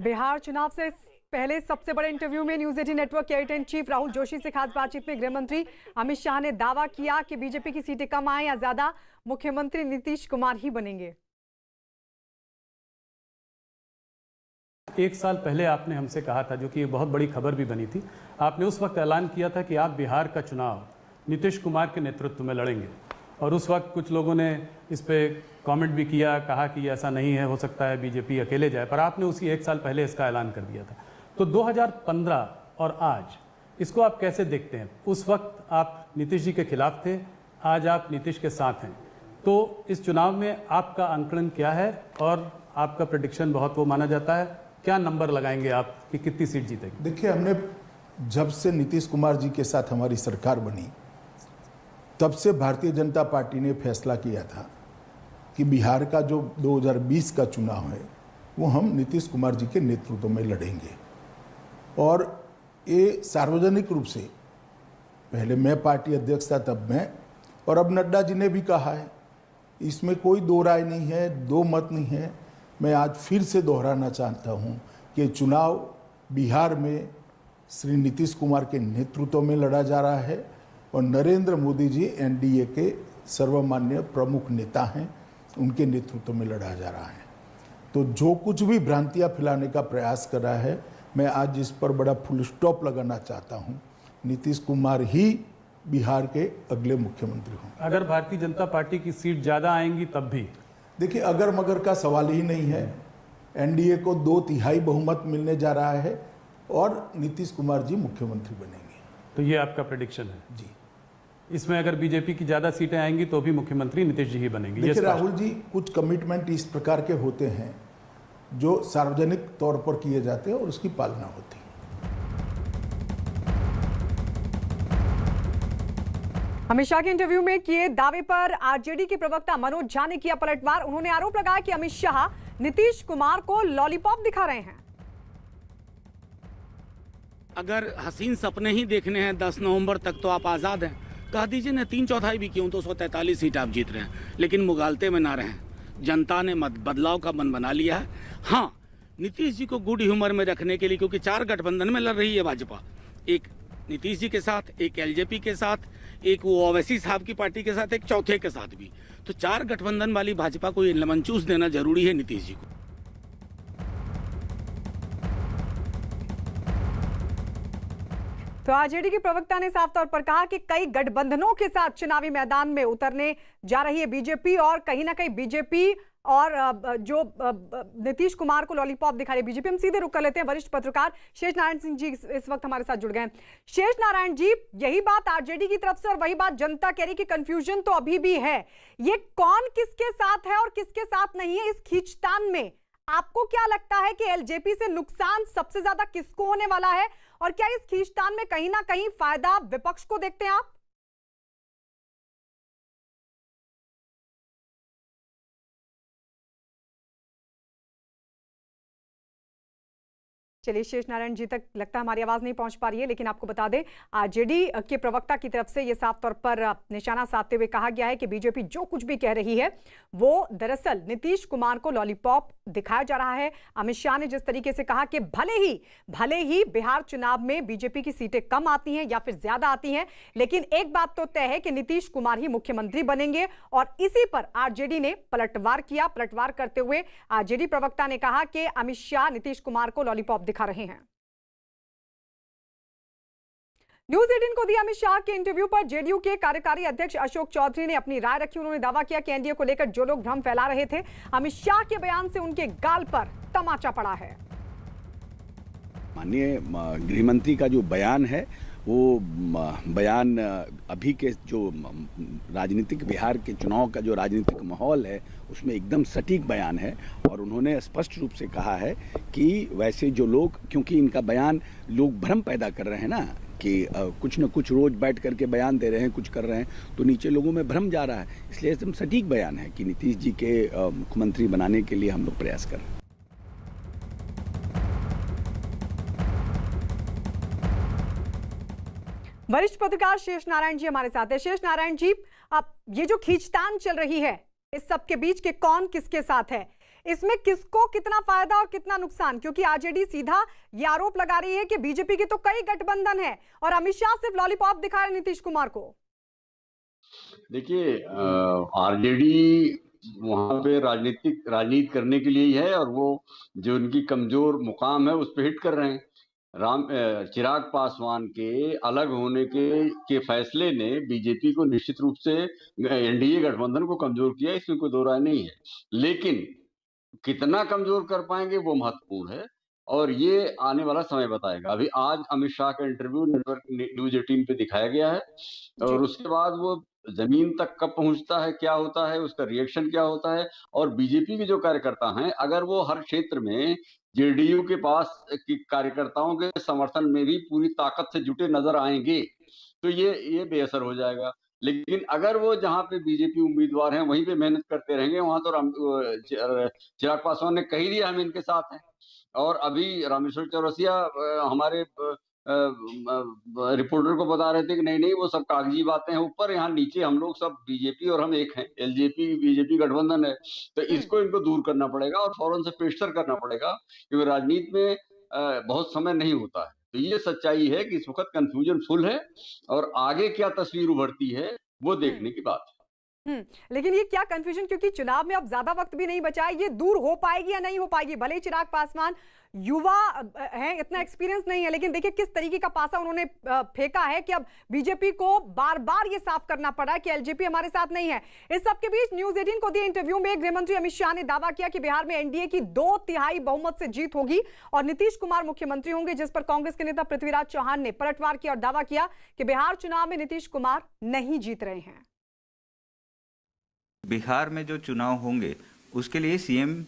बिहार चुनाव से पहले सबसे बड़े इंटरव्यू में न्यूज 18 नेटवर्क के editor in chief Rahul Joshi से खास बातचीत में गृह मंत्री अमित शाह ने दावा किया कि बीजेपी की सीटें कम आए या ज्यादा, मुख्यमंत्री नीतीश कुमार ही बनेंगे। एक साल पहले आपने हमसे कहा था, जो कि बहुत बड़ी खबर भी बनी थी, आपने उस वक्त ऐलान किया था कि आप बिहार का चुनाव नीतीश कुमार के नेतृत्व में लड़ेंगे। और उस वक्त कुछ लोगों ने इस पर कमेंट भी किया, कहा कि ऐसा नहीं है, हो सकता है बीजेपी अकेले जाए, पर आपने उसी एक साल पहले इसका ऐलान कर दिया था। तो 2015 और आज इसको आप कैसे देखते हैं? उस वक्त आप नीतीश जी के खिलाफ थे, आज आप नीतीश के साथ हैं, तो इस चुनाव में आपका आंकलन क्या है? और आपका प्रेडिक्शन बहुत वो माना जाता है, क्या नंबर लगाएंगे आप कि कितनी सीट जीतेगी? देखिए, हमने जब से नीतीश कुमार जी के साथ हमारी सरकार बनी, तब से भारतीय जनता पार्टी ने फैसला किया था कि बिहार का जो 2020 का चुनाव है वो हम नीतीश कुमार जी के नेतृत्व में लड़ेंगे। और ये सार्वजनिक रूप से, पहले मैं पार्टी अध्यक्ष था तब मैं, और अब नड्डा जी ने भी कहा है, इसमें कोई दो राय नहीं है, दो मत नहीं है। मैं आज फिर से दोहराना चाहता हूँ कि चुनाव बिहार में श्री नीतीश कुमार के नेतृत्व में लड़ा जा रहा है और नरेंद्र मोदी जी एनडीए के सर्वमान्य प्रमुख नेता हैं, उनके नेतृत्व में लड़ा जा रहा है। तो जो कुछ भी भ्रांतियां फैलाने का प्रयास कर रहा है, मैं आज इस पर बड़ा फुल स्टॉप लगाना चाहता हूं। नीतीश कुमार ही बिहार के अगले मुख्यमंत्री होंगे। अगर भारतीय जनता पार्टी की सीट ज़्यादा आएंगी तब भी? देखिए, अगर मगर का सवाल ही नहीं है। एनडीए को 2/3 बहुमत मिलने जा रहा है और नीतीश कुमार जी मुख्यमंत्री बनेंगे। तो ये आपका प्रेडिक्शन है? जी। इसमें अगर बीजेपी की ज़्यादा सीटें आएंगी तो भी मुख्यमंत्री नीतीश जी ही बनेंगे? देखिए राहुल जी, कुछ कमिटमेंट इस प्रकार के होते हैं जो सार्वजनिक तौर पर किए जाते हैं और उसकी पालना होती है। अमित शाह के इंटरव्यू में किए दावे पर आरजेडी के प्रवक्ता मनोज झा ने किया पलटवार। उन्होंने आरोप लगाया कि अमित शाह नीतीश कुमार को लॉलीपॉप दिखा रहे हैं। अगर हसीन सपने ही देखने हैं 10 नवंबर तक तो आप आजाद हैं। कह दीजिए ना, 3/4 भी क्यों, 243 सीट आप जीत रहे हैं, लेकिन मुगालते में ना रहें। जनता ने बदलाव का मन बना लिया है। हाँ, नीतीश जी को गुड ह्यूमर में रखने के लिए, क्योंकि 4 गठबंधन में लड़ रही है भाजपा, एक नीतीश जी के साथ, एक एलजेपी के साथ, एक वो ओवैसी साहब की पार्टी के साथ, एक चौथे के साथ भी। तो 4 गठबंधन वाली भाजपा को ये लेमन चूस देना जरूरी है नीतीश जी को। तो आरजेडी के प्रवक्ता ने साफ तौर पर कहा कि कई गठबंधनों के साथ चुनावी मैदान में उतरने जा रही है बीजेपी, और कहीं ना कहीं बीजेपी और जो नीतीश कुमार को लॉलीपॉप दिखा रही है बीजेपी। हम सीधे रुक कर लेते हैं, वरिष्ठ पत्रकार शेष नारायण सिंह जी इस वक्त हमारे साथ जुड़ गए हैं। शेष नारायण जी, यही बात आरजेडी की तरफ से और वही बात जनता कह रही कि कंफ्यूजन तो अभी भी है। ये कौन किसके साथ है और किसके साथ नहीं है इस खींचतान में? आपको क्या लगता है कि एलजेपी से नुकसान सबसे ज्यादा किसको होने वाला है, और क्या इस खींचतान में कहीं ना कहीं फायदा विपक्ष को देखते हैं आप? चलिए, शेष नारायण जी तक लगता है हमारी आवाज नहीं पहुंच पा रही है, लेकिन आपको बता दें आरजेडी के प्रवक्ता की तरफ से यह साफ तौर पर निशाना साधते हुए कहा गया है कि बीजेपी जो कुछ भी कह रही है वो दरअसल नीतीश कुमार को लॉलीपॉप दिखाया जा रहा है। अमित शाह ने जिस तरीके से कहा कि भले ही बिहार चुनाव में बीजेपी की सीटें कम आती हैं या फिर ज्यादा आती हैं, लेकिन एक बात तो तय है कि नीतीश कुमार ही मुख्यमंत्री बनेंगे। और इसी पर आरजेडी ने पलटवार किया। पलटवार करते हुए आरजेडी प्रवक्ता ने कहा कि अमित शाह नीतीश कुमार को लॉलीपॉप दिखा रहे हैं। न्यूज 18 को दिया अमित शाह के इंटरव्यू पर जेडीयू के कार्यकारी अध्यक्ष अशोक चौधरी ने अपनी राय रखी। उन्होंने दावा किया कि एनडीए को लेकर जो लोग भ्रम फैला रहे थे, अमित शाह के बयान से उनके गाल पर तमाचा पड़ा है। माननीय गृह मंत्री का जो बयान है, वो बयान अभी के जो राजनीतिक, बिहार के चुनाव का जो राजनीतिक माहौल है उसमें एकदम सटीक बयान है। और उन्होंने स्पष्ट रूप से कहा है कि वैसे जो लोग, क्योंकि इनका बयान लोग भ्रम पैदा कर रहे हैं ना, कि कुछ न कुछ रोज बैठ करके बयान दे रहे हैं, कुछ कर रहे हैं, तो नीचे लोगों में भ्रम जा रहा है। इसलिए एकदम सटीक बयान है कि नीतीश जी के मुख्यमंत्री बनाने के लिए हम लोग प्रयास कर रहे हैं। वरिष्ठ पत्रकार शेष नारायण जी हमारे साथ है। शेष नारायण जी, अब ये जो खींचतान चल रही है, इस सब के बीच के कौन किसके साथ है, इसमें किसको कितना फायदा और कितना नुकसान? क्योंकि आरजेडी सीधा ये आरोप लगा रही है कि बीजेपी के तो कई गठबंधन है और अमित शाह सिर्फ लॉलीपॉप दिखा रहे नीतीश कुमार को। देखिए, आरजेडी वहां पे राजनीति करने के लिए ही है और वो जो उनकी कमजोर मुकाम है उस पर हिट कर रहे हैं। चिराग पासवान के अलग होने के फैसले ने बीजेपी को निश्चित रूप से एनडीए गठबंधन को कमजोर किया, इसमें कोई दो राय नहीं है। लेकिन कितना कमजोर कर पाएंगे वो महत्वपूर्ण है और ये आने वाला समय बताएगा। अभी आज अमित शाह का इंटरव्यू नेटवर्क न्यूज 18 पे दिखाया गया है और उसके बाद वो जमीन तक कब पहुंचता है, क्या होता है, उसका रिएक्शन क्या होता है। और बीजेपी के जो कार्यकर्ता हैं, अगर वो हर क्षेत्र में जेडीयू के पास की कार्यकर्ताओं के समर्थन में भी पूरी ताकत से जुटे नजर आएंगे तो ये बेअसर हो जाएगा। लेकिन अगर वो जहां पे बीजेपी उम्मीदवार हैं वहीं पे मेहनत करते रहेंगे, वहां तो चिराग पासवान ने कही दिया हम इनके साथ हैं। और अभी रामेश्वर चौरसिया हमारे रिपोर्टर को बता रहे थे कि नहीं वो सब कागजी बातें हैं, ऊपर यहाँ नीचे हम लोग सब बीजेपी और हम एक हैं, एलजेपी बीजेपी गठबंधन है। तो इसको इनको दूर करना पड़ेगा और फौरन से पेशतर करना पड़ेगा, क्योंकि राजनीति में बहुत समय नहीं होता है। तो ये सच्चाई है कि इस वक्त कंफ्यूजन फुल है और आगे क्या तस्वीर उभरती है वो देखने की बात है। लेकिन ये क्या कंफ्यूजन, क्योंकि चुनाव में अब ज्यादा वक्त भी नहीं बचा है, ये दूर हो पाएगी या नहीं हो पाएगी? भले ही चिराग पासवान युवा हैं, इतना एक्सपीरियंस नहीं है, लेकिन देखिए किस तरीके का पासा उन्होंने फेंका है कि अब बीजेपी को बार बार ये साफ करना पड़ा कि एलजेपी हमारे साथ नहीं है। इस सबके बीच न्यूज 18 को दिए इंटरव्यू में गृह मंत्री अमित शाह ने दावा किया कि बिहार में एनडीए की 2/3 बहुमत से जीत होगी और नीतीश कुमार मुख्यमंत्री होंगे, जिस पर कांग्रेस के नेता पृथ्वीराज चौहान ने पलटवार किया और दावा किया कि बिहार चुनाव में नीतीश कुमार नहीं जीत रहे हैं। बिहार में जो चुनाव होंगे उसके लिए सीएम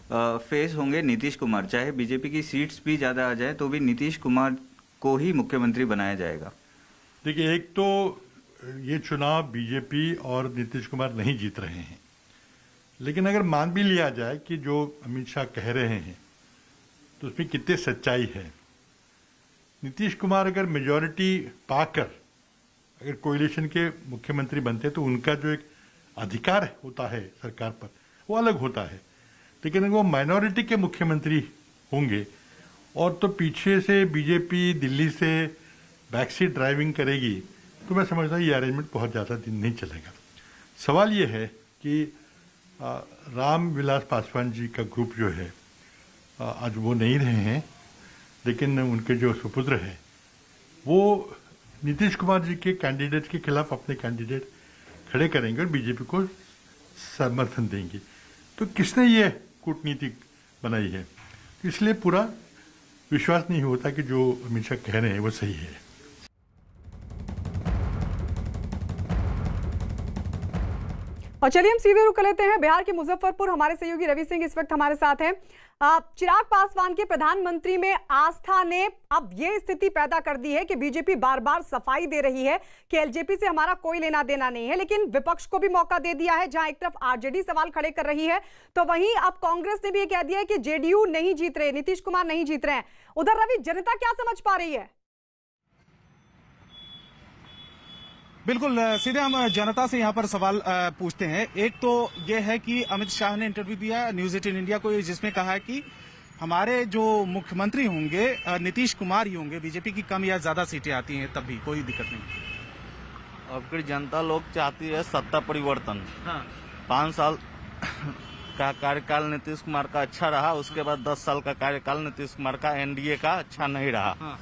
फेस होंगे नीतीश कुमार। चाहे बीजेपी की सीट्स भी ज़्यादा आ जाए तो भी नीतीश कुमार को ही मुख्यमंत्री बनाया जाएगा। देखिए, एक तो ये चुनाव बीजेपी और नीतीश कुमार नहीं जीत रहे हैं, लेकिन अगर मान भी लिया जाए कि जो अमित शाह कह रहे हैं तो उसमें कितनी सच्चाई है। नीतीश कुमार अगर मेजॉरिटी पाकर अगर कोalition के मुख्यमंत्री बनते तो उनका जो एक अधिकार होता है सरकार पर वो अलग होता है, लेकिन अगर वो माइनॉरिटी के मुख्यमंत्री होंगे और तो पीछे से बीजेपी दिल्ली से बैकसीट ड्राइविंग करेगी तो मैं समझता हूँ ये अरेंजमेंट बहुत ज़्यादा दिन नहीं चलेगा। सवाल ये है कि राम विलास पासवान जी का ग्रुप जो है आज वो नहीं रहे हैं, लेकिन उनके जो सुपुत्र हैं वो नीतीश कुमार जी के कैंडिडेट के खिलाफ अपने कैंडिडेट खड़े करेंगे और बीजेपी को समर्थन देंगे। तो किसने ये कूटनीति बनाई है? इसलिए पूरा विश्वास नहीं होता कि जो अमित शाह कह रहे हैं वो सही है। और चलिए हम सीधे रुक कर लेते हैं बिहार के मुजफ्फरपुर। हमारे सहयोगी रवि सिंह इस वक्त हमारे साथ हैं। चिराग पासवान के प्रधानमंत्री में आस्था ने अब ये स्थिति पैदा कर दी है कि बीजेपी बार बार सफाई दे रही है कि एलजेपी से हमारा कोई लेना देना नहीं है, लेकिन विपक्ष को भी मौका दे दिया है। जहां एक तरफ आरजेडी सवाल खड़े कर रही है तो वहीं अब कांग्रेस ने भी ये कह दिया है कि जेडीयू नहीं जीत रहे, नीतीश कुमार नहीं जीत रहे हैं। उधर रवि, जनता क्या समझ पा रही है? बिल्कुल, सीधे हम जनता से यहाँ पर सवाल पूछते हैं। एक तो ये है कि अमित शाह ने इंटरव्यू दिया न्यूज 18 इंडिया को, जिसमें कहा है कि हमारे जो मुख्यमंत्री होंगे नीतीश कुमार ही होंगे, बीजेपी की कम या ज्यादा सीटें आती हैं तब भी कोई दिक्कत नहीं। अब की जनता लोग चाहती है सत्ता परिवर्तन। हाँ। 5 साल का कार्यकाल नीतीश कुमार का अच्छा रहा, उसके बाद 10 साल का कार्यकाल नीतीश कुमार का एनडीए का अच्छा नहीं रहा। हाँ।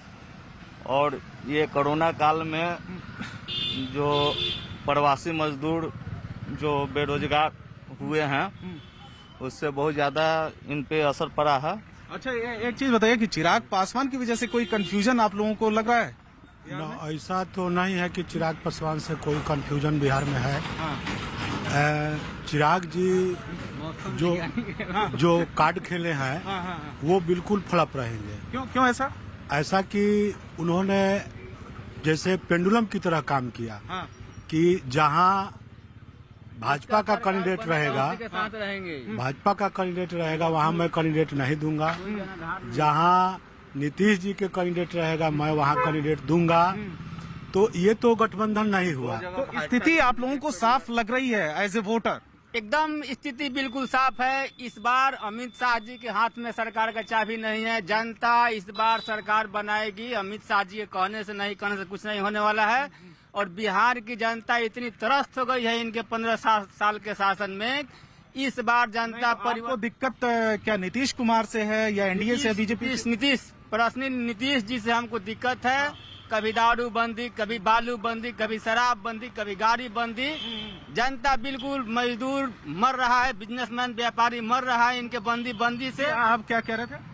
और ये कोरोना काल में जो प्रवासी मजदूर जो बेरोजगार हुए हैं उससे बहुत ज्यादा इन पे असर पड़ा है। अच्छा, एक चीज बताइए कि चिराग पासवान की वजह से कोई कंफ्यूजन आप लोगों को लग रहा है? ऐसा तो नहीं है कि चिराग पासवान से कोई कंफ्यूजन बिहार में है। हाँ। चिराग जी जो कार्ड खेले हैं वो बिल्कुल फ्लॉप रहेंगे। क्यों ऐसा? ऐसा कि उन्होंने जैसे पेंडुलम की तरह काम किया। हाँ। कि जहां भाजपा का कैंडिडेट रहेगा, भाजपा का कैंडिडेट रहेगा वहां मैं कैंडिडेट नहीं दूंगा, जहां नीतीश जी के कैंडिडेट रहेगा मैं वहां कैंडिडेट दूंगा। तो ये तो गठबंधन नहीं हुआ। तो स्थिति आप लोगों को साफ लग रही है एज ए वोटर? एकदम स्थिति बिल्कुल साफ है। इस बार अमित शाह जी के हाथ में सरकार का चाबी नहीं है। जनता इस बार सरकार बनाएगी। अमित शाह जी के कहने से नहीं, कहने से कुछ नहीं होने वाला है। और बिहार की जनता इतनी त्रस्त हो गई है इनके 15 साल के शासन में, इस बार जनता पर वो दिक्कत क्या नीतीश कुमार से है या एनडीए से, बीजेपी? नीतीश पर्सनली नीतीश जी से हमको दिक्कत है। कभी दारू बंदी, कभी बालू बंदी, कभी शराब बंदी, कभी गाड़ी बंदी। जनता बिल्कुल, मजदूर मर रहा है, बिजनेसमैन व्यापारी मर रहा है इनके बंदी से। आप क्या कह रहे थे?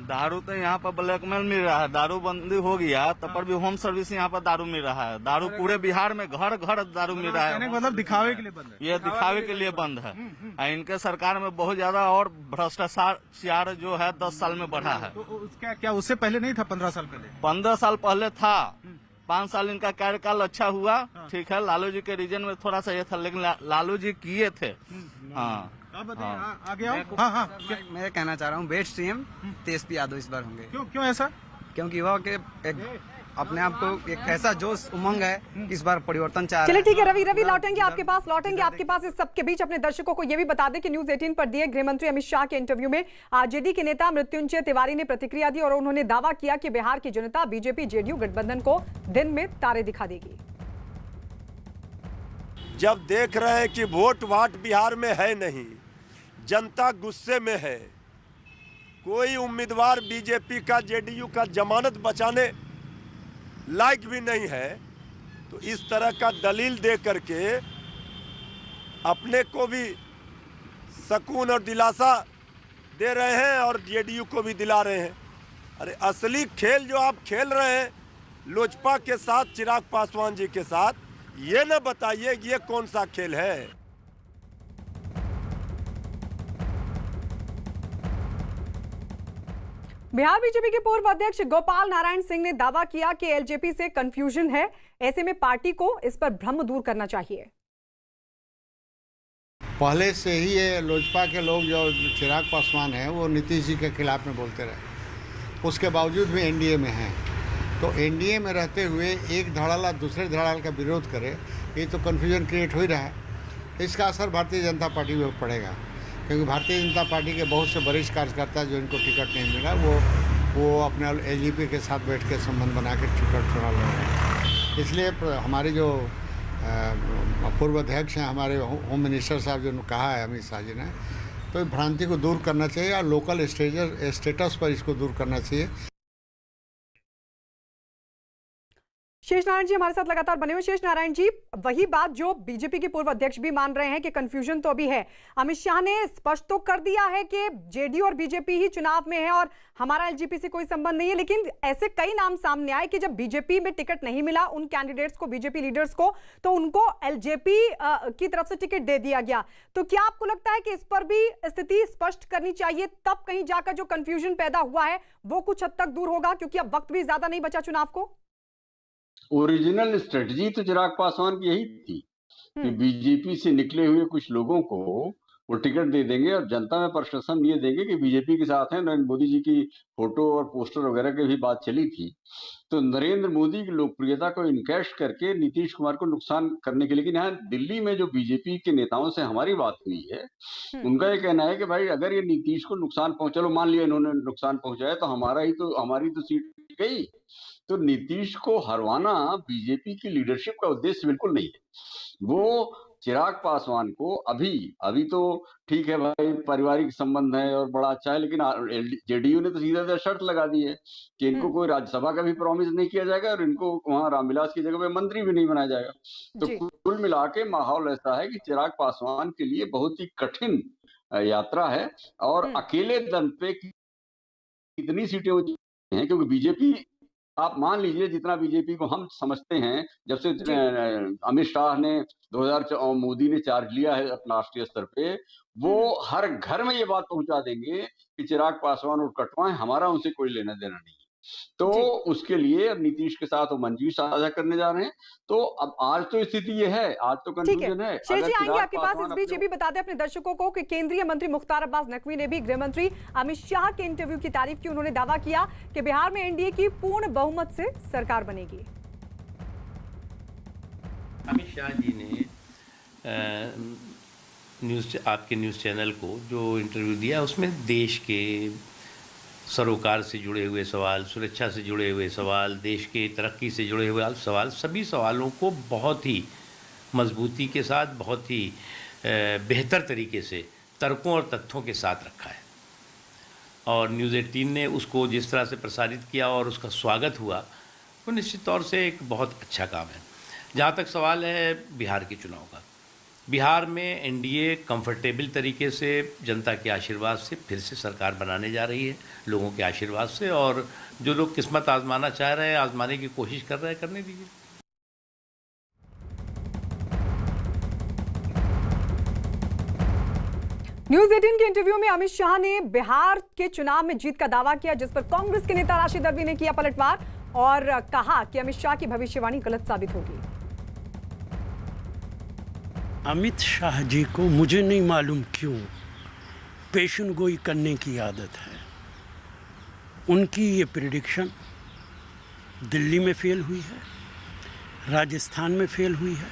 दारू तो यहाँ पर ब्लैकमेल मिल रहा है, दारू बंदी हो गया तब पर भी होम सर्विस यहाँ पर दारू मिल रहा है। दारू पूरे बिहार में घर घर दारू मिल रहा है। मतलब दिखावे के लिए बंद है? ये दिखावे के लिए बंद है। इनके सरकार में बहुत ज्यादा और भ्रष्टाचार जो है 10 साल में बढ़ा है। तो उसका क्या उससे पहले नहीं था? 15 साल पहले? 15 साल पहले था। 5 साल इनका कार्यकाल अच्छा हुआ, ठीक है। लालू जी के रीजन में थोड़ा सा ये था, लेकिन लालू जी किए थे। हाँ, आगे आओ। हाँ, मैं कहना चाह रहा हूँ बेस्ट सीएम तेजस्वी यादव इस बार होंगे। क्यों ऐसा? क्योंकि वह के एक अपने आप को एक ऐसा जोश उमंग है, इस बार परिवर्तन चाह रहे हैं। चलिए ठीक है रवि लौटेंगे आपके पास। इस सब के बीच अपने दर्शकों को यह भी बता दें कि न्यूज 18 पर दिए गृहमंत्री अमित शाह के इंटरव्यू में आरजेडी के नेता मृत्युंजय तिवारी ने प्रतिक्रिया दी और उन्होंने दावा किया कि बिहार की जनता बीजेपी जेडीयू गठबंधन को दिन में तारे दिखा देगी। जब देख रहे हैं कि वोट वाट बिहार में है नहीं, जनता गुस्से में है, कोई उम्मीदवार बीजेपी का जेडीयू का जमानत बचाने लायक भी नहीं है, तो इस तरह का दलील दे करके अपने को भी सुकून और दिलासा दे रहे हैं और जेडीयू को भी दिला रहे हैं। अरे असली खेल जो आप खेल रहे हैं लोजपा के साथ, चिराग पासवान जी के साथ, ये न बताइए कि ये कौन सा खेल है। बिहार बीजेपी के पूर्व अध्यक्ष गोपाल नारायण सिंह ने दावा किया कि एलजेपी से कंफ्यूजन है, ऐसे में पार्टी को इस पर भ्रम दूर करना चाहिए। पहले से ही ये लोजपा के लोग जो चिराग पासवान हैं वो नीतीश जी के खिलाफ में बोलते रहे, उसके बावजूद भी एनडीए में हैं। तो एनडीए में रहते हुए एक धड़ाला दूसरे धड़ाल का विरोध करे, ये तो कन्फ्यूजन क्रिएट हो ही रहा है। इसका असर भारतीय जनता पार्टी में पड़ेगा, क्योंकि भारतीय जनता पार्टी के बहुत से वरिष्ठ कार्यकर्ता जो इनको टिकट नहीं मिला वो अपने एलजेपी के साथ बैठ के संबंध बना के टिकट चुना ले रहे हैं। इसलिए हमारे जो पूर्व अध्यक्ष हैं, हमारे होम मिनिस्टर साहब जो कहा है अमित शाह जी ने, तो भ्रांति को दूर करना चाहिए और लोकल स्टेटस पर इसको दूर करना चाहिए। शेष नारायण जी हमारे साथ लगातार बने हुए। शेष नारायण जी, वही बात जो बीजेपी के पूर्व अध्यक्ष भी मान रहे हैं कि कंफ्यूजन तो अभी है। अमित शाह ने स्पष्ट तो कर दिया है कि जेडीयू और बीजेपी ही चुनाव में है और हमारा एलजेपी से कोई संबंध नहीं है, लेकिन ऐसे कई नाम सामने आए कि जब बीजेपी में टिकट नहीं मिला उन कैंडिडेट्स को, बीजेपी लीडर्स को, तो उनको एलजेपी की तरफ से टिकट दे दिया गया। तो क्या आपको लगता है कि इस पर भी स्थिति स्पष्ट करनी चाहिए, तब कहीं जाकर जो कंफ्यूजन पैदा हुआ है वो कुछ हद तक दूर होगा, क्योंकि अब वक्त भी ज्यादा नहीं बचा चुनाव को? ओरिजिनल स्ट्रेटजी तो चिराग पासवान की यही थी कि बीजेपी से निकले हुए कुछ लोगों को वो टिकट दे देंगे और जनता में प्रशासन ये देंगे कि बीजेपी के साथ हैं। नरेंद्र मोदी जी की फोटो और पोस्टर वगैरह की भी बात चली थी। तो नरेंद्र मोदी की लोकप्रियता को इनकैश करके नीतीश कुमार को नुकसान करने के लिए। लेकिन यहाँ दिल्ली में जो बीजेपी के नेताओं से हमारी बात हुई है, उनका ये कहना है कि भाई अगर ये नीतीश को नुकसान पहुंचा, चलो मान लिया इन्होंने नुकसान पहुंचाया, तो हमारी तो सीट गई। तो नीतीश को हरवाना बीजेपी की लीडरशिप का उद्देश्य बिल्कुल नहीं है। वो चिराग पासवान को अभी तो ठीक है भाई, पारिवारिक संबंध है और बड़ा अच्छा है, लेकिन जेडीयू ने तो सीधा शर्त लगा दी है कि इनको कोई राज्यसभा का भी प्रॉमिस नहीं किया जाएगा और इनको वहां रामविलास की जगह पे मंत्री भी नहीं बनाया जाएगा। तो कुल मिला के माहौल ऐसा है कि चिराग पासवान के लिए बहुत ही कठिन यात्रा है और अकेले दम पे कितनी सीटें होती हैं, क्योंकि बीजेपी, आप मान लीजिए जितना बीजेपी को हम समझते हैं, जब से अमित शाह ने 2004 मोदी ने चार्ज लिया है अपना राष्ट्रीय स्तर पे, वो हर घर में ये बात पहुंचा देंगे कि चिराग पासवान और कटवाएं, हमारा उनसे कोई लेना देना नहीं। तो उसके लिए नीतीश के साथ वो मंजूरी साझा करने जा रहे हैं। तो अब आज तो स्थिति ये है, आज तो कंफ्यूजन है। शेष जी आएंगे आपके पास। इस बीच ये भी बता दें अपने दर्शकों को कि केंद्रीय मंत्री मुख्तार अब्बास नकवी ने भी गृह मंत्री अमित शाह के इंटरव्यू की तारीफ की। उन्होंने दावा किया कि बिहार में एनडीए की पूर्ण बहुमत से सरकार बनेगी। अमित शाह जी ने आपके न्यूज़ चैनल को जो इंटरव्यू दिया उसमें देश के सरोकार से जुड़े हुए सवाल, सुरक्षा से जुड़े हुए सवाल, देश के तरक्की से जुड़े हुए सवाल, सभी सवालों को बहुत ही मजबूती के साथ, बहुत ही बेहतर तरीके से तर्कों और तथ्यों के साथ रखा है। और न्यूज़ 18 ने उसको जिस तरह से प्रसारित किया और उसका स्वागत हुआ, वो निश्चित तौर से एक बहुत अच्छा काम है। जहाँ तक सवाल है बिहार के चुनाव का, बिहार में एनडीए कंफर्टेबल तरीके से जनता के आशीर्वाद से फिर से सरकार बनाने जा रही है, लोगों के आशीर्वाद से, और जो लोग किस्मत आजमाना चाह रहे हैं, आजमाने की कोशिश कर रहे हैं, करने दीजिए। न्यूज 18 के इंटरव्यू में अमित शाह ने बिहार के चुनाव में जीत का दावा किया, जिस पर कांग्रेस के नेता राशिद अल्वी ने किया पलटवार और कहा कि अमित शाह की भविष्यवाणी गलत साबित होगी। अमित शाह जी को मुझे नहीं मालूम क्यों पेशन गोई करने की आदत है। उनकी ये प्रेडिक्शन दिल्ली में फेल हुई है, राजस्थान में फेल हुई है,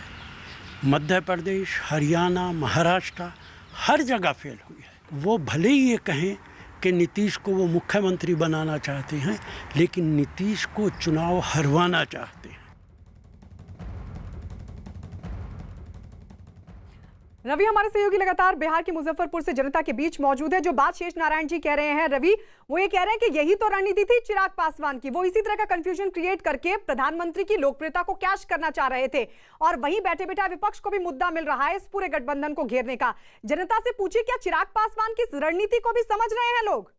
मध्य प्रदेश, हरियाणा, महाराष्ट्र, हर जगह फेल हुई है। वो भले ही ये कहें कि नीतीश को वो मुख्यमंत्री बनाना चाहते हैं, लेकिन नीतीश को चुनाव हरवाना चाहते हैं। रवि हमारे सहयोगी लगातार बिहार के मुजफ्फरपुर से जनता के बीच मौजूद है। जो बात शेष नारायण जी कह रहे हैं रवि, वो ये कह रहे हैं कि यही तो रणनीति थी चिराग पासवान की, वो इसी तरह का कंफ्यूजन क्रिएट करके प्रधानमंत्री की लोकप्रियता को कैश करना चाह रहे थे, और वहीं बैठे बैठे विपक्ष को भी मुद्दा मिल रहा है इस पूरे गठबंधन को घेरने का। जनता से पूछिए, क्या चिराग पासवान की इस रणनीति को भी समझ रहे हैं लोग?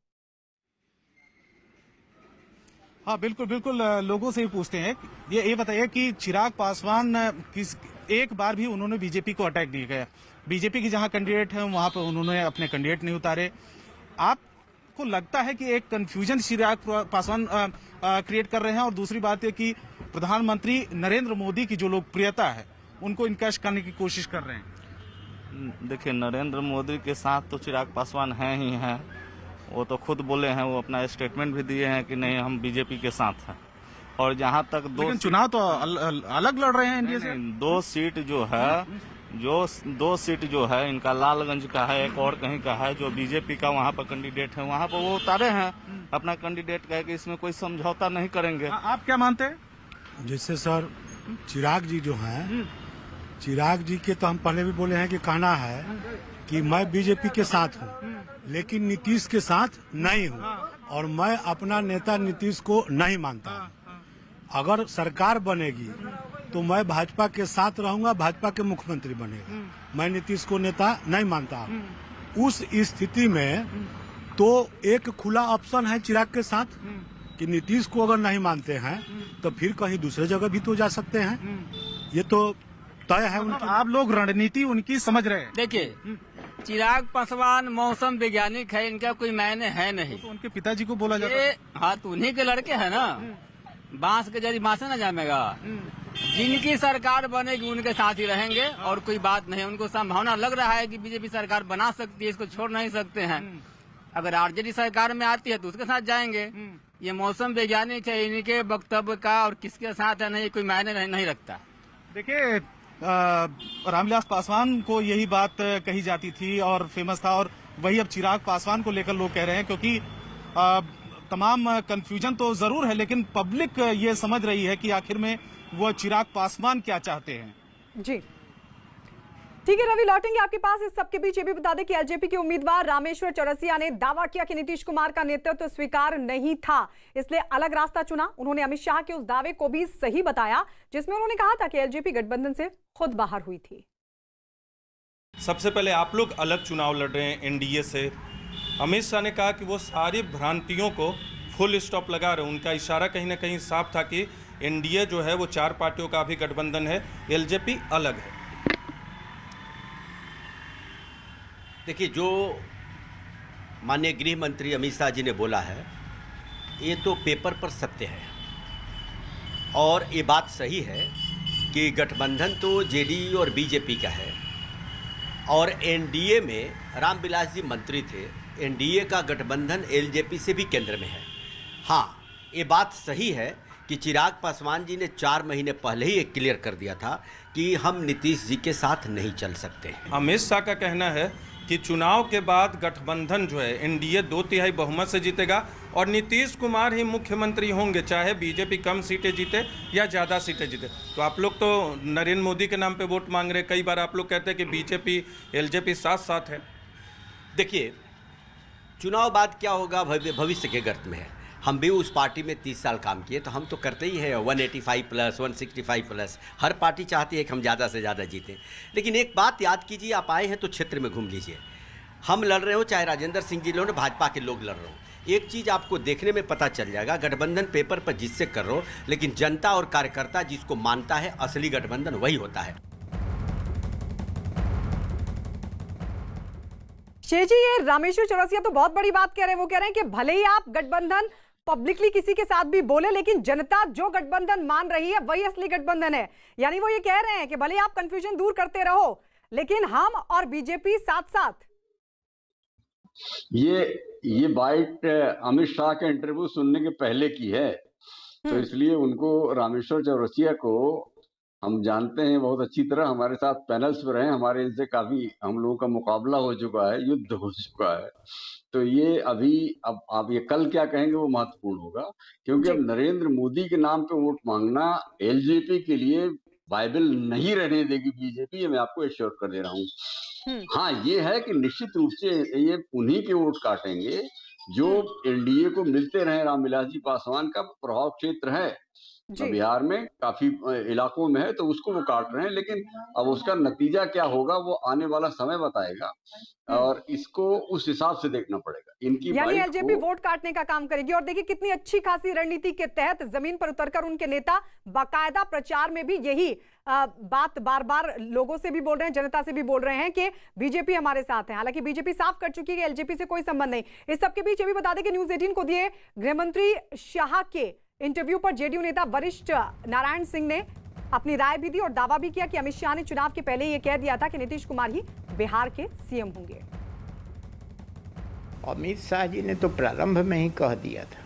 हाँ बिल्कुल बिल्कुल, लोगों से ही पूछते हैं। ये बताइए कि चिराग पासवान किस एक बार भी उन्होंने बीजेपी को अटैक नहीं किया। बीजेपी की जहां कैंडिडेट है वहां पर उन्होंने अपने कैंडिडेट नहीं उतारे। आपको लगता है कि एक कंफ्यूजन चिराग पासवान क्रिएट कर रहे हैं? और दूसरी बात है कि प्रधानमंत्री नरेंद्र मोदी की जो लोकप्रियता है उनको इनकैश करने की कोशिश कर रहे हैं। देखिए, नरेंद्र मोदी के साथ तो चिराग पासवान हैं ही हैं, वो तो खुद बोले हैं, वो अपना स्टेटमेंट भी दिए हैं कि नहीं हम बीजेपी के साथ हैं। और जहां तक चुनाव तो अलग लड़ रहे हैं इंडिया से। दो सीट जो है इनका लालगंज का है, एक और कहीं का है जो बीजेपी का वहां पर कैंडिडेट है, वहां पर वो उतारे हैं अपना कैंडिडेट का कि इसमें कोई समझौता नहीं करेंगे। आप क्या मानते हैं? जैसे सर चिराग जी जो हैं, चिराग जी के तो हम पहले भी बोले हैं कि कहना है कि मैं बीजेपी के साथ हूँ लेकिन नीतीश के साथ नहीं हूँ, और मैं अपना नेता नीतीश को नहीं मानता। अगर सरकार बनेगी तो मैं भाजपा के साथ रहूंगा, भाजपा के मुख्यमंत्री बनेगा, मैं नीतीश को नेता नहीं मानता। उस स्थिति में तो एक खुला ऑप्शन है चिराग के साथ कि नीतीश को अगर नहीं मानते हैं तो फिर कहीं दूसरे जगह भी तो जा सकते हैं। ये तो तय है उनकी। आप लोग रणनीति उनकी समझ रहे हैं। देखिए, चिराग पासवान मौसम वैज्ञानिक है, इनका कोई मायने है नहीं। तो उनके पिताजी को बोला जाता है। हाँ, तो उन्हीं के लड़के हैं ना, बांस के जरिए बांसे न जामेगा। जिनकी सरकार बनेगी उनके साथ ही रहेंगे और कोई बात नहीं। उनको संभावना लग रहा है कि बीजेपी सरकार बना सकती है, इसको छोड़ नहीं सकते हैं। अगर आरजेडी सरकार में आती है तो उसके साथ जाएंगे। ये मौसम वैज्ञानिक है, इनके वक्तव्य का और किसके साथ है नहीं कोई मायने नहीं रखता। देखिए, रामविलास पासवान को यही बात कही जाती थी और फेमस था, और वही अब चिराग पासवान को लेकर लोग कह रहे हैं, क्योंकि तमाम कंफ्यूजन तो जरूर है लेकिन पब्लिक ये समझ रही है कि आखिर में वो चिराग पासवान क्या चाहते हैं। जी ठीक है रवि, लौटेंगे आपके पास। इस सबके बीच ये भी बता दें कि एलजेपी के उम्मीदवार रामेश्वर चौरसिया ने दावा किया कि नीतीश कुमार का नेतृत्व स्वीकार नहीं था, इसलिए अलग रास्ता चुना। उन्होंने अमित शाह के उस दावे को भी सही बताया जिसमें उन्होंने कहा था कि एलजेपी गठबंधन से खुद बाहर हुई थी। सबसे पहले आप लोग अलग चुनाव लड़ रहे हैं एनडीए से। अमित शाह ने कहा कि वो सारी भ्रांतियों को फुल स्टॉप लगा रहे हैं। उनका इशारा कहीं ना कहीं साफ था कि एनडीए जो है वो 4 पार्टियों का भी गठबंधन है, एलजेपी अलग है। देखिए, जो माननीय गृह मंत्री अमित शाह जी ने बोला है ये तो पेपर पर सत्य है, और ये बात सही है कि गठबंधन तो जेडीयू और बीजेपी का है, और एनडीए में रामविलास जी मंत्री थे। एनडीए का गठबंधन एलजेपी से भी केंद्र में है। हाँ, ये बात सही है कि चिराग पासवान जी ने 4 महीने पहले ही एक क्लियर कर दिया था कि हम नीतीश जी के साथ नहीं चल सकते। अमित शाह का कहना है कि चुनाव के बाद गठबंधन जो है एनडीए 2/3 बहुमत से जीतेगा और नीतीश कुमार ही मुख्यमंत्री होंगे, चाहे बीजेपी कम सीटें जीते या ज़्यादा सीटें जीते। तो आप लोग तो नरेंद्र मोदी के नाम पे वोट मांग रहे हैं, कई बार आप लोग कहते हैं कि बीजेपी एलजेपी साथ साथ है। देखिए, चुनाव बाद क्या होगा भविष्य के गर्त में है। हम भी उस पार्टी में 30 साल काम किए, तो हम तो करते ही हैं 185 प्लस 165 प्लस। हर पार्टी चाहती है कि हम ज़्यादा से ज़्यादा जीतें। लेकिन एक बात याद कीजिए, आप आए हैं तो क्षेत्र में घूम लीजिए। हम लड़ रहे हो, चाहे राजेंद्र सिंह जी लोग, भाजपा के लोग लड़ रहे हो, एक चीज़ आपको देखने में पता चल जाएगा, गठबंधन पेपर पर जिससे कर रहे हो, लेकिन जनता और कार्यकर्ता जिसको मानता है, असली गठबंधन वही होता है। शेर जी, ये रामेश्वर चौरसिया तो बहुत बड़ी बात कह रहे हैं। वो कह रहे हैं कि भले ही आप गठबंधन पब्लिकली किसी के साथ भी बोले, लेकिन जनता जो गठबंधन मान रही है वही असली गठबंधन है। यानी वो ये कह रहे हैं कि भले आप कंफ्यूजन दूर करते रहो, लेकिन हम और बीजेपी साथ साथ। ये बाइट अमित शाह के इंटरव्यू सुनने के पहले की है, तो इसलिए उनको, रामेश्वर चौरसिया को हम जानते हैं बहुत अच्छी तरह, हमारे साथ पैनल्स पर हैं, हमारे इनसे काफी हम लोगों का मुकाबला हो चुका है, युद्ध हो चुका है। तो ये अभी अब आप ये कल क्या कहेंगे वो महत्वपूर्ण होगा, क्योंकि अब नरेंद्र मोदी के नाम पे वोट मांगना एलजेपी के लिए वायबल नहीं रहने देगी बीजेपी, ये मैं आपको एश्योर कर दे रहा हूँ। हाँ, ये है कि निश्चित रूप से ये उन्हीं के वोट काटेंगे जो एनडीए को मिलते रहे। रामविलास जी पासवान का प्रभाव क्षेत्र है बिहार में, काफी इलाकों में है, तो उसको वो काट रहे हैं। लेकिन अब उसका नतीजा क्या होगा वो आने वाला समय बताएगा, और इसको उस हिसाब से देखना पड़ेगा। इनकी यानी एलजेपी वोट काटने का काम करेगी। और देखिए कितनी अच्छी खासी रणनीति के तहत जमीन पर उतरकर उनके नेता बाकायदा प्रचार में भी यही बात बार बार लोगों से भी बोल रहे हैं, जनता से भी बोल रहे हैं कि बीजेपी हमारे साथ है। हालांकि बीजेपी साफ कर चुकी है कि एलजेपी से कोई संबंध नहीं। इस सबके बीच ये भी बता दें कि न्यूज़ 18 को दिए गृहमंत्री शाह के इंटरव्यू पर जेडीयू नेता वरिष्ठ नारायण सिंह ने अपनी राय भी दी और दावा भी किया कि अमित शाह ने चुनाव के पहले यह कह दिया था कि नीतीश कुमार ही बिहार के सीएम होंगे। अमित शाह जी ने तो प्रारंभ में ही कह दिया था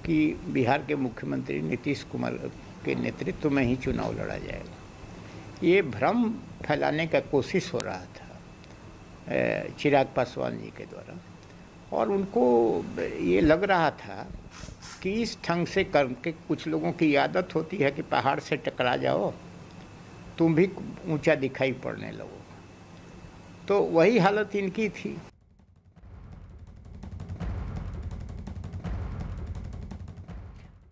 कि बिहार के मुख्यमंत्री नीतीश कुमार के नेतृत्व में ही चुनाव लड़ा जाएगा। ये भ्रम फैलाने का कोशिश हो रहा था चिराग पासवान जी के द्वारा, और उनको ये लग रहा था कि इस ढंग से करके, कुछ लोगों की आदत होती है कि पहाड़ से टकरा जाओ तुम भी ऊंचा दिखाई पड़ने लगो, तो वही हालत इनकी थी।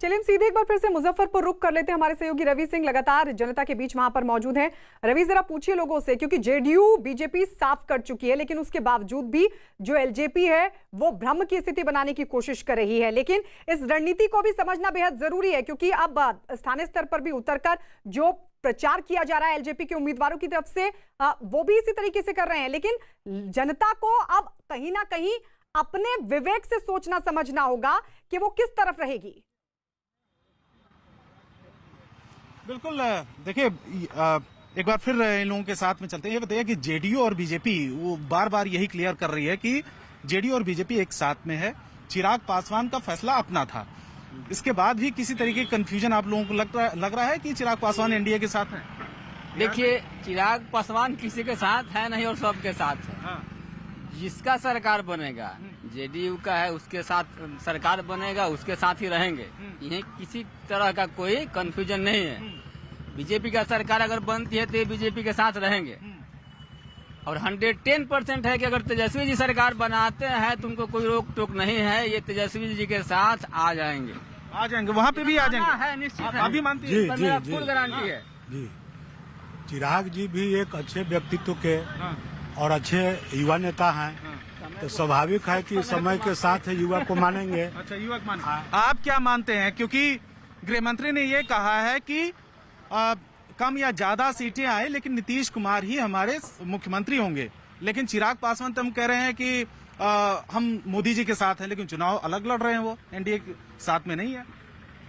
चलिए हम सीधे एक बार फिर से मुजफ्फरपुर रुक कर लेते हैं। हमारे सहयोगी रवि सिंह लगातार जनता के बीच वहां पर मौजूद हैं। रवि, जरा पूछिए लोगों से, क्योंकि जेडीयू बीजेपी साफ कर चुकी है, लेकिन उसके बावजूद भी जो एलजेपी है वो भ्रम की स्थिति बनाने की कोशिश कर रही है। लेकिन इस रणनीति को भी समझना बेहद जरूरी है, क्योंकि अब स्थानीय स्तर पर भी उतरकर जो प्रचार किया जा रहा है एलजेपी के उम्मीदवारों की तरफ से, वो भी इसी तरीके से कर रहे हैं। लेकिन जनता को अब कहीं ना कहीं अपने विवेक से सोचना समझना होगा कि वो किस तरफ रहेगी। बिल्कुल, देखिए एक बार फिर इन लोगों के साथ में चलते हैं। ये बताइए कि जेडीयू और बीजेपी वो बार बार यही क्लियर कर रही है कि जेडीयू और बीजेपी एक साथ में है। चिराग पासवान का फैसला अपना था, इसके बाद भी किसी तरीके की कंफ्यूजन आप लोगों को लग रहा है कि चिराग पासवान एनडीए के साथ है? देखिए, चिराग पासवान किसी के साथ है नहीं और सबके साथ है। हाँ। जिसका सरकार बनेगा, जेडीयू का है उसके साथ सरकार बनेगा, उसके साथ ही रहेंगे। यही किसी तरह का कोई कंफ्यूजन नहीं है। बीजेपी का सरकार अगर बनती है तो ये बीजेपी के साथ रहेंगे, और 110% है कि अगर तेजस्वी जी सरकार बनाते हैं तो उनको कोई रोक टोक नहीं है, ये तेजस्वी जी के साथ आ जाएंगे। वहाँ पे भी आ जाएंगे, है निश्चित है। अभी मानती है? मेरा फुल गारंटी है जी। चिराग जी भी एक अच्छे व्यक्तित्व के और अच्छे युवा नेता हैं, तो स्वाभाविक है कि समय के साथ युवा को मानेंगे। अच्छा, युवा को मानेंगे। आप क्या मानते हैं, क्योंकि गृहमंत्री ने ये कहा है कि कम या ज्यादा सीटें आए लेकिन नीतीश कुमार ही हमारे मुख्यमंत्री होंगे, लेकिन चिराग पासवान तो हम कह रहे हैं कि हम मोदी जी के साथ हैं, लेकिन चुनाव अलग लड़ रहे हैं, वो एनडीए के साथ में नहीं है।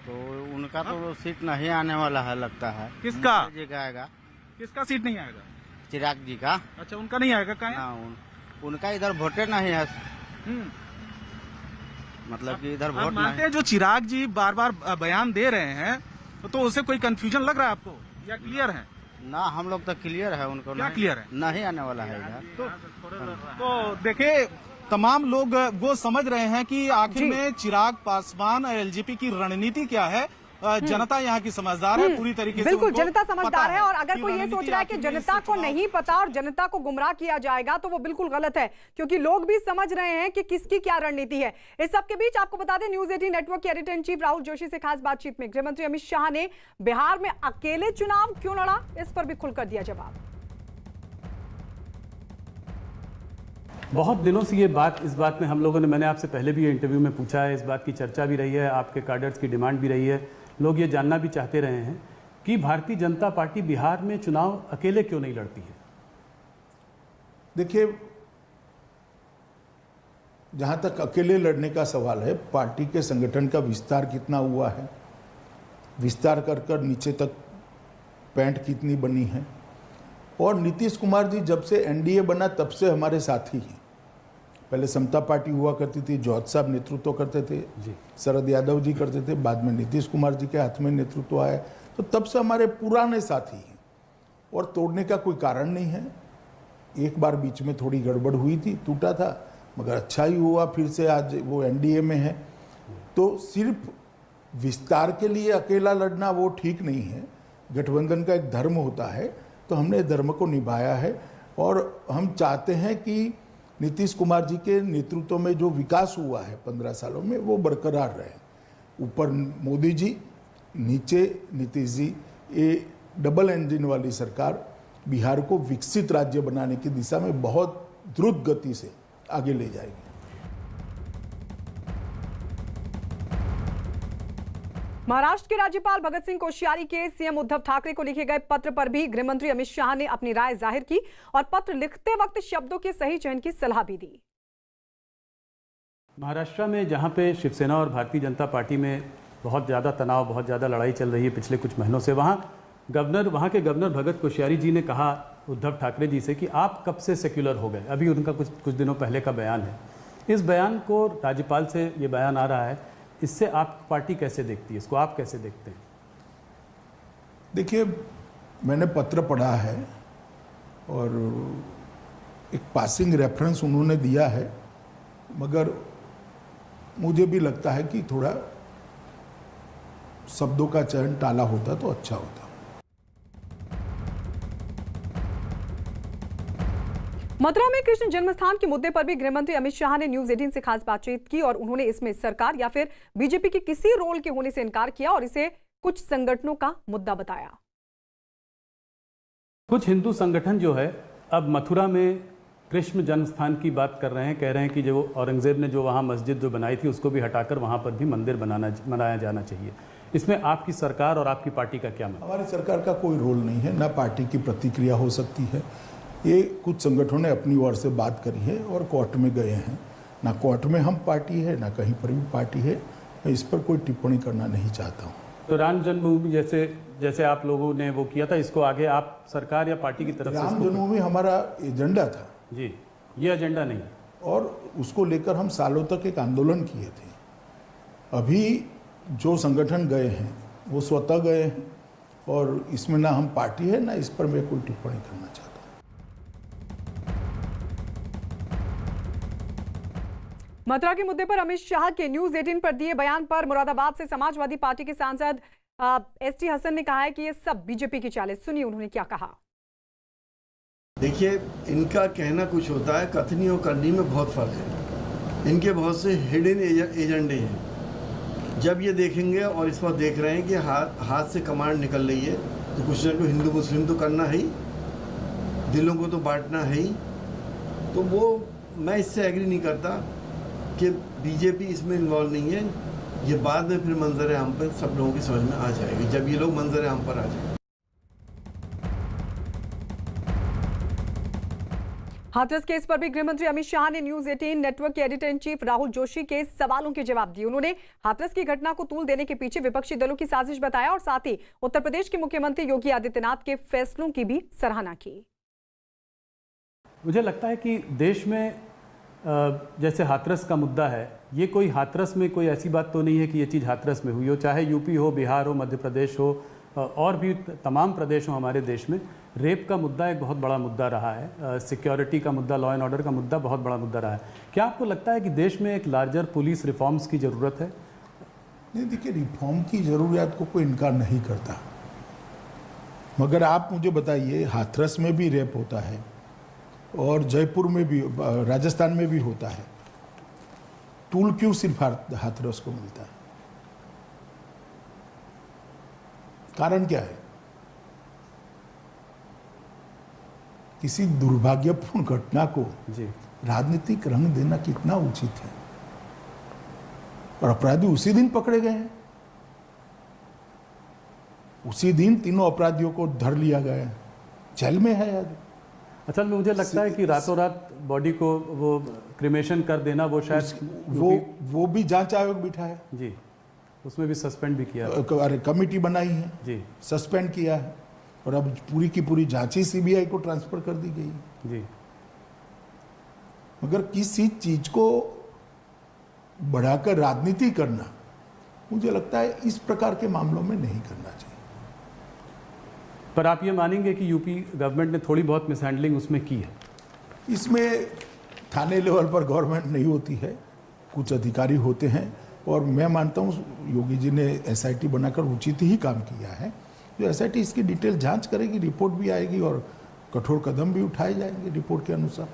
तो उनका तो सीट नहीं आने वाला है लगता है। किसका जी का आएगा? किसका सीट नहीं आएगा? चिराग जी का। अच्छा, उनका नहीं आएगा? क्या है? उनका इधर वोटर नहीं है। मतलब कि इधर आप वोट मानते हैं जो चिराग जी बार बार बयान दे रहे हैं तो उससे कोई कंफ्यूजन लग रहा है आपको या क्लियर है? ना, हम लोग तो क्लियर है, उनको क्या क्लियर है? नहीं आने वाला है इधर। तो देखिए, तमाम लोग वो समझ रहे हैं कि आखिर में चिराग पासवान और एलजेपी की रणनीति क्या है। जनता यहाँ की समझदार है पूरी तरीके से। बिल्कुल, जनता समझदार है और अगर कोई ये सोच रहा है कि जनता को नहीं पता और जनता को गुमराह किया जाएगा तो वो बिल्कुल गलत है, क्योंकि लोग भी समझ रहे हैं कि किसकी क्या रणनीति है। इस सब के बीच आपको बता दें, न्यूज 18 नेटवर्क के editor in chief Rahul Joshi से खास बातचीत में गृह मंत्री अमित शाह ने बिहार में अकेले चुनाव क्यों लड़ा, इस पर भी खुलकर दिया जवाब। बहुत दिनों से इस बात में हम लोगों ने, मैंने आपसे पहले भी ये इंटरव्यू में पूछा है, इस बात की चर्चा भी रही है, आपके कैडर्स की डिमांड भी रही है, लोग ये जानना भी चाहते रहे हैं कि भारतीय जनता पार्टी बिहार में चुनाव अकेले क्यों नहीं लड़ती है। देखिए, जहां तक अकेले लड़ने का सवाल है, पार्टी के संगठन का विस्तार कितना हुआ है, विस्तार कर कर नीचे तक पैंट कितनी बनी है, और नीतीश कुमार जी जब से एनडीए बना तब से हमारे साथी हैं। पहले समता पार्टी हुआ करती थी, जौहर साहब नेतृत्व करते थे, शरद यादव जी करते थे, बाद में नीतीश कुमार जी के हाथ में नेतृत्व आया, तो तब से हमारे पुराने साथी हैं और तोड़ने का कोई कारण नहीं है। एक बार बीच में थोड़ी गड़बड़ हुई थी, टूटा था, मगर अच्छा ही हुआ, फिर से आज वो एनडीए में है। तो सिर्फ विस्तार के लिए अकेला लड़ना वो ठीक नहीं है, गठबंधन का एक धर्म होता है, तो हमने धर्म को निभाया है और हम चाहते हैं कि नीतीश कुमार जी के नेतृत्व में जो विकास हुआ है 15 सालों में वो बरकरार रहे। ऊपर मोदी जी, नीचे नीतीश जी, ये डबल इंजन वाली सरकार बिहार को विकसित राज्य बनाने की दिशा में बहुत द्रुत गति से आगे ले जाएगी। महाराष्ट्र के राज्यपाल भगत सिंह कोश्यारी के सीएम उद्धव ठाकरे को लिखे गए पत्र पर भी गृह मंत्री अमित शाह ने अपनी राय जाहिर की और पत्र लिखते वक्त शब्दों के सही चयन की सलाह भी दी। महाराष्ट्र में जहां पे शिवसेना और भारतीय जनता पार्टी में बहुत ज़्यादा तनाव, बहुत ज़्यादा लड़ाई चल रही है पिछले कुछ महीनों से, वहाँ के गवर्नर भगत कोश्यारी जी ने कहा उद्धव ठाकरे जी से कि आप कब से सेक्युलर हो गए। अभी उनका कुछ दिनों पहले का बयान है। इस बयान को, राज्यपाल से ये बयान आ रहा है, इससे आप पार्टी कैसे देखती है, इसको आप कैसे देखते हैं? देखिए, मैंने पत्र पढ़ा है और एक पासिंग रेफरेंस उन्होंने दिया है, मगर मुझे भी लगता है कि थोड़ा शब्दों का चयन टाला होता तो अच्छा होता। मथुरा में कृष्ण जन्मस्थान के मुद्दे पर भी गृह मंत्री अमित शाह ने न्यूज 18 से खास बातचीत की और उन्होंने इसमें सरकार या फिर बीजेपी के किसी रोल के होने से इनकार किया और इसे कुछ संगठनों का मुद्दा बताया। कुछ हिंदू संगठन जो है अब मथुरा में कृष्ण जन्मस्थान की बात कर रहे हैं, कह रहे हैं कि जो औरंगजेब ने जो वहाँ मस्जिद जो बनाई थी उसको भी हटाकर वहाँ पर भी मंदिर बनाया जाना चाहिए। इसमें आपकी सरकार और आपकी पार्टी का क्या मतलब? हमारी सरकार का कोई रोल नहीं है, ना पार्टी की प्रतिक्रिया हो सकती है। ये कुछ संगठनों ने अपनी ओर से बात करी है और कोर्ट में गए हैं। ना कोर्ट में हम पार्टी है, ना कहीं पर भी पार्टी है। मैं इस पर कोई टिप्पणी करना नहीं चाहता हूँ। तो राम जन्मभूमि जैसे आप लोगों ने वो किया था, इसको आगे आप सरकार या पार्टी की तरफ से? राम जन्मभूमि हमारा एजेंडा था जी, ये एजेंडा नहीं, और उसको लेकर हम सालों तक एक आंदोलन किए थे। अभी जो संगठन गए हैं वो स्वतः गए हैं और इसमें ना हम पार्टी है, ना इस पर मैं कोई टिप्पणी करना चाहता हूँ। मथुरा के मुद्दे पर अमित शाह के न्यूज 18 पर दिए बयान पर मुरादाबाद से समाजवादी पार्टी के सांसद एसटी हसन ने कहा है कि ये सब बीजेपी की चाल है। सुनिए उन्होंने क्या कहा। देखिए, इनका कहना कुछ होता है, कथनी और करनी में बहुत फर्क है। इनके बहुत से हिडन एजेंडे हैं। जब ये देखेंगे और इस बार देख रहे हैं कि हाथ से कमांड निकल रही है, तो कुछ ना कुछ हिंदू मुस्लिम तो करना है ही, दिलों को तो बांटना है ही। तो वो मैं इससे एग्री नहीं करता कि बीजेपी इसमें इन्वॉल्व नहीं है। ये बाद में फिर मंजर आम पर सब लोगों की समझ में आ जाएगी, जब ये लोग मंजर आम पर आ जाएंगे। हाथरस केस पर भी गृहमंत्री अमित शाह ने न्यूज 18 नेटवर्क के editor in chief Rahul Joshi के सवालों के जवाब दिए। उन्होंने हाथरस की घटना को तूल देने के पीछे विपक्षी दलों की साजिश बताया और साथ ही उत्तर प्रदेश के मुख्यमंत्री योगी आदित्यनाथ के फैसलों की भी सराहना की। मुझे लगता है कि देश में जैसे हाथरस का मुद्दा है, ये कोई हाथरस में कोई ऐसी बात तो नहीं है कि ये चीज़ हाथरस में हुई हो, चाहे यूपी हो, बिहार हो, मध्य प्रदेश हो और भी तमाम प्रदेश हो हमारे देश में। रेप का मुद्दा एक बहुत बड़ा मुद्दा रहा है, सिक्योरिटी का मुद्दा, लॉ एंड ऑर्डर का मुद्दा बहुत बड़ा मुद्दा रहा है। क्या आपको लगता है कि देश में एक लार्जर पुलिस रिफॉर्म्स की ज़रूरत है? नहीं, देखिए, रिफॉर्म की ज़रूरियात को कोई इनकार नहीं करता, मगर आप मुझे बताइए, हाथरस में भी रेप होता है और जयपुर में भी, राजस्थान में भी होता है, टूल क्यों सिर्फ हाथरस को मिलता है? कारण क्या है? किसी दुर्भाग्यपूर्ण घटना को राजनीतिक रंग देना कितना उचित है? और अपराधी उसी दिन पकड़े गए हैं, उसी दिन तीनों अपराधियों को धर लिया गया है, जेल में है आज। असल में मुझे लगता है कि रातों रात बॉडी को वो क्रिमेशन कर देना, वो शायद वो भी जांच आयोग बिठाया जी, उसमें भी सस्पेंड भी किया, अरे कमेटी बनाई है जी, सस्पेंड किया है, और अब पूरी की पूरी जांच ही सीबीआई को ट्रांसफर कर दी गई जी। मगर किसी चीज को बढ़ाकर राजनीति करना, मुझे लगता है इस प्रकार के मामलों में नहीं करना चाहिए। पर आप ये मानेंगे कि यूपी गवर्नमेंट ने थोड़ी बहुत मिसहैंडलिंग उसमें की है? इसमें थाने लेवल पर गवर्नमेंट नहीं होती है, कुछ अधिकारी होते हैं, और मैं मानता हूँ योगी जी ने एसआईटी बनाकर उचित ही काम किया है। जो एसआईटी इसकी डिटेल जांच करेगी, रिपोर्ट भी आएगी और कठोर कदम भी उठाए जाएंगे रिपोर्ट के अनुसार।